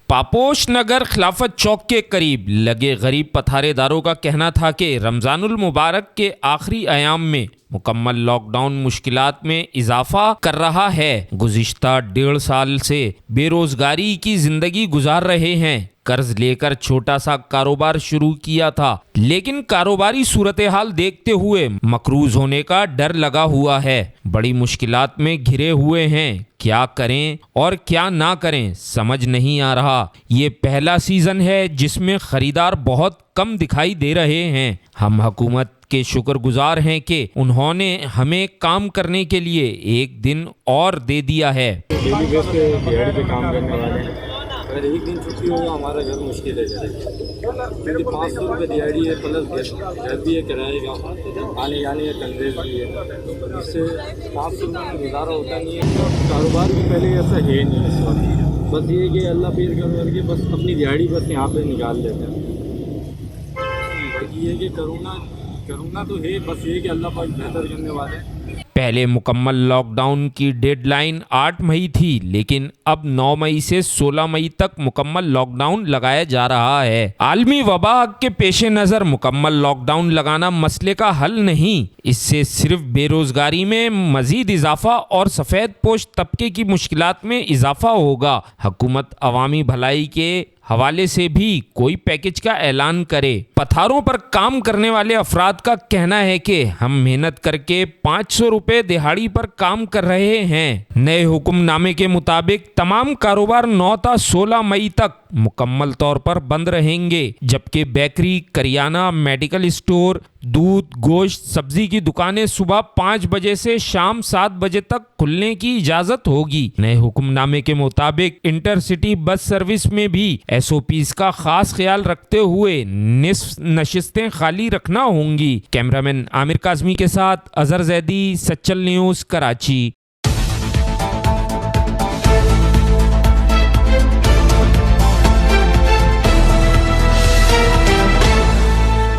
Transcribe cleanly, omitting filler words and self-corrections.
پاپوش نگر خلافت چوک کے قریب لگے غریب پتھارے داروں کا کہنا تھا کہ رمضان المبارک کے آخری ایام میں مکمل لاک ڈاؤن مشکلات میں اضافہ کر رہا ہے۔ گزشتہ 1.5 سال سے بے روزگاری کی زندگی گزار رہے ہیں۔ قرض لے کر چھوٹا سا کاروبار شروع کیا تھا، لیکن کاروباری صورتحال دیکھتے ہوئے مقروض ہونے کا ڈر لگا ہوا ہے۔ بڑی مشکلات میں گھرے ہوئے ہیں، کیا کریں اور کیا نہ کریں سمجھ نہیں آ رہا۔ یہ پہلا سیزن ہے جس میں خریدار بہت کم دکھائی دے رہے ہیں۔ ہم حکومت کے شکر گزار ہیں کہ انہوں نے ہمیں کام کرنے کے لیے ایک دن اور دے دیا ہے۔ ڈیلی بیس پہ دیہڑی پہ کام کرنے والے ہیں، اگر ایک دن چھٹی ہوگا ہمارا گھر مشکل ہے کیونکہ 500 روپے دیہڑی ہے، پلس گھر بھی ہے، کرائے کا آنے جانے کا کنویز بھی ہے، اس سے 500 روپے میں گزارا ہوتا نہیں ہے۔ کاروبار بھی پہلے ایسا ہے نہیں اس وقت، بس یہ کہ اللہ پیر کر کے بس اپنی دیہڑی بس یہاں پہ نکال لیتے ہیں۔ باقی یہ کہ کرونا تو ہے، بس یہ کہ اللہ پاک بہتر کرنے والے ہیں۔ پہلے مکمل لاک ڈاؤن کی ڈیڈ لائن 8 مئی تھی، لیکن اب 9 مئی سے 16 مئی تک مکمل لاک ڈاؤن لگایا جا رہا ہے۔ عالمی وبا کے پیش نظر مکمل لاک ڈاؤن لگانا مسئلے کا حل نہیں، اس سے صرف بے روزگاری میں مزید اضافہ اور سفید پوش طبقے کی مشکلات میں اضافہ ہوگا۔ حکومت عوامی بھلائی کے حوالے سے بھی کوئی پیکج کا اعلان کرے۔ پتھاروں پر کام کرنے والے افراد کا کہنا ہے کہ ہم محنت کر کے 500 روپے دہاڑی پر کام کر رہے ہیں۔ نئے حکم نامے کے مطابق تمام کاروبار 9 تا 16 مئی تک مکمل طور پر بند رہیں گے، جبکہ بیکری، کریانہ، میڈیکل اسٹور، دودھ، گوشت، سبزی کی دکانیں صبح 5 بجے سے شام 7 بجے تک کھلنے کی اجازت ہوگی۔ نئے حکم نامے کے مطابق انٹر سٹی بس سروس میں بھی SOPs کا خاص خیال رکھتے ہوئے نصف نشستیں خالی رکھنا ہوں گی۔ کیمرامین عامر کاظمی کے ساتھ اظہر زیدی، سچل نیوز، کراچی۔